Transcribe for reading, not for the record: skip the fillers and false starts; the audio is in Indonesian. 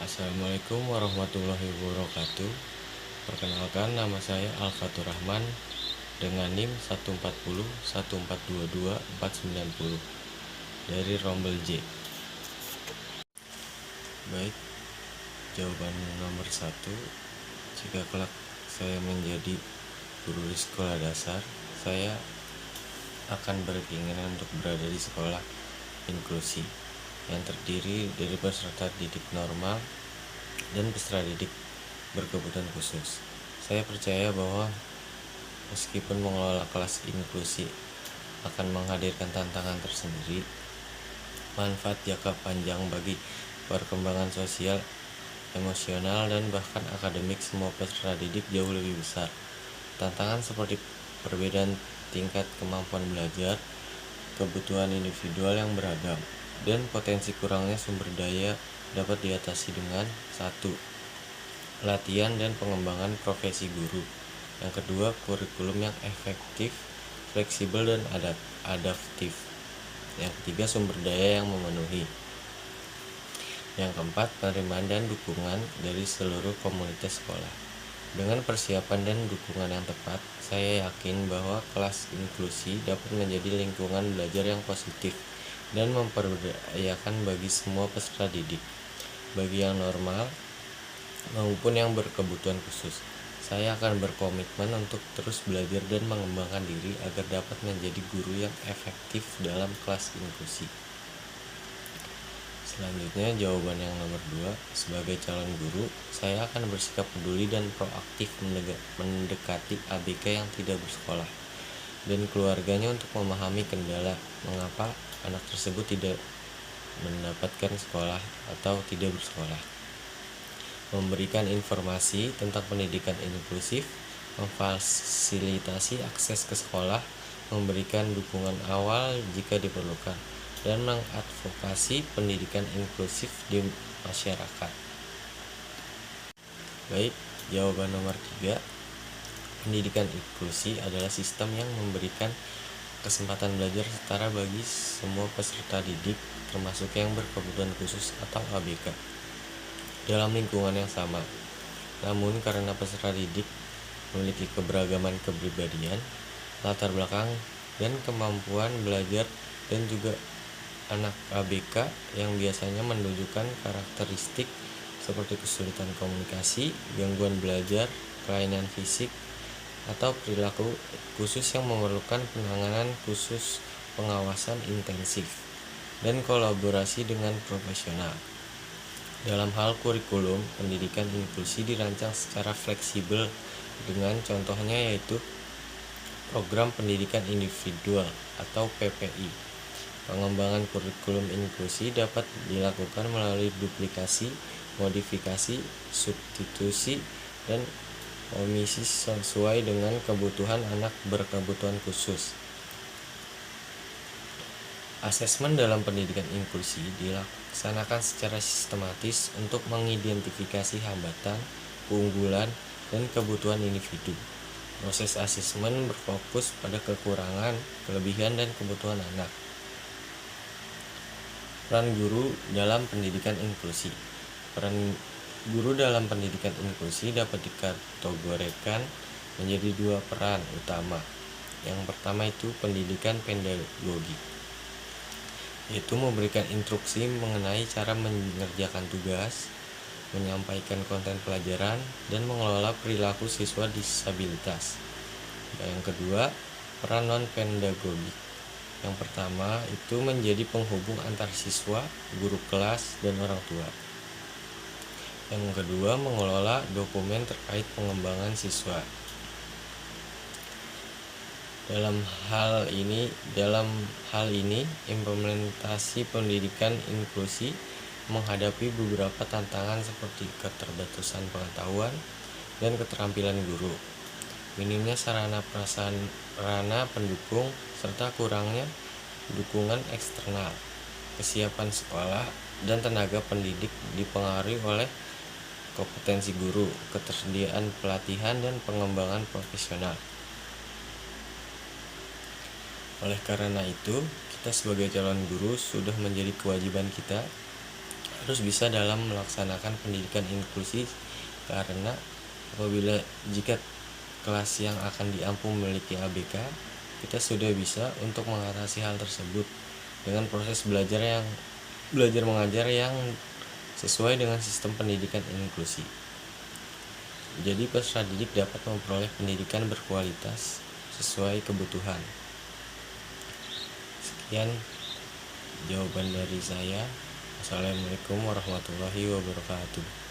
Assalamualaikum warahmatullahi wabarakatuh. Perkenalkan, nama saya Al-Fatur Rahman dengan NIM 140 1422 490 dari Rombel J. Baik, jawaban nomor 1. Jika kelak saya menjadi guru di sekolah dasar, saya akan berkeinginan untuk berada di sekolah inklusi yang terdiri dari peserta didik normal dan peserta didik berkebutuhan khusus. Saya percaya bahwa meskipun mengelola kelas inklusi akan menghadirkan tantangan tersendiri, manfaat jangka panjang bagi perkembangan sosial, emosional, dan bahkan akademik semua peserta didik jauh lebih besar. Tantangan seperti perbedaan tingkat kemampuan belajar, kebutuhan individual yang beragam, dan potensi kurangnya sumber daya dapat diatasi dengan 1. Latihan dan pengembangan profesi guru. Yang kedua, kurikulum yang efektif, fleksibel, dan adaptif. Yang ketiga, sumber daya yang memenuhi. Yang keempat, penerimaan dan dukungan dari seluruh komunitas sekolah. Dengan persiapan dan dukungan yang tepat, saya yakin bahwa kelas inklusi dapat menjadi lingkungan belajar yang positif dan memperdayakan bagi semua peserta didik, bagi yang normal maupun yang berkebutuhan khusus. Saya akan berkomitmen untuk terus belajar dan mengembangkan diri agar dapat menjadi guru yang efektif dalam kelas inklusi. Selanjutnya, jawaban yang nomor 2. Sebagai calon guru, saya akan bersikap peduli dan proaktif mendekati ABK yang tidak bersekolah dan keluarganya untuk memahami kendala mengapa anak tersebut tidak mendapatkan sekolah atau tidak bersekolah. Memberikan informasi tentang pendidikan inklusif, memfasilitasi akses ke sekolah, memberikan dukungan awal jika diperlukan, dan mengadvokasi pendidikan inklusif di masyarakat. Baik, jawaban nomor 3. Pendidikan inklusi adalah sistem yang memberikan kesempatan belajar setara bagi semua peserta didik, termasuk yang berkebutuhan khusus atau ABK, dalam lingkungan yang sama. Namun karena peserta didik memiliki keberagaman kepribadian, latar belakang, dan kemampuan belajar, dan juga anak ABK yang biasanya menunjukkan karakteristik seperti kesulitan komunikasi, gangguan belajar, kelainan fisik, atau perilaku khusus yang memerlukan penanganan khusus, pengawasan intensif, dan kolaborasi dengan profesional. Dalam hal kurikulum, pendidikan inklusi dirancang secara fleksibel dengan contohnya yaitu program pendidikan individual atau PPI. Pengembangan kurikulum inklusi dapat dilakukan melalui duplikasi, modifikasi, substitusi, dan omisi sesuai dengan kebutuhan anak berkebutuhan khusus. Asesmen dalam pendidikan inklusi dilaksanakan secara sistematis untuk mengidentifikasi hambatan, keunggulan, dan kebutuhan individu. Proses asesmen berfokus pada kekurangan, kelebihan, dan kebutuhan anak. Peran guru dalam pendidikan inklusi. Peran guru dalam pendidikan inklusi dapat dikategorikan menjadi 2 peran utama. Yang pertama itu pendidikan pedagogi, yaitu memberikan instruksi mengenai cara mengerjakan tugas, menyampaikan konten pelajaran, dan mengelola perilaku siswa disabilitas. Yang kedua, peran non-pedagogik. Yang pertama itu menjadi penghubung antar siswa, guru kelas, dan orang tua. Yang kedua, mengelola dokumen terkait pengembangan siswa. Dalam hal ini, implementasi pendidikan inklusi menghadapi beberapa tantangan seperti keterbatasan pengetahuan dan keterampilan guru, minimnya sarana prasarana pendukung, serta kurangnya dukungan eksternal. Kesiapan sekolah dan tenaga pendidik dipengaruhi oleh kompetensi guru, ketersediaan pelatihan, dan pengembangan profesional. Oleh karena itu, kita sebagai calon guru sudah menjadi kewajiban kita harus bisa dalam melaksanakan pendidikan inklusi, karena jika kelas yang akan diampu memiliki ABK, kita sudah bisa untuk mengatasi hal tersebut dengan proses belajar mengajar yang sesuai dengan sistem pendidikan inklusi. Jadi peserta didik dapat memperoleh pendidikan berkualitas sesuai kebutuhan. Sekian jawaban dari saya. Assalamualaikum warahmatullahi wabarakatuh.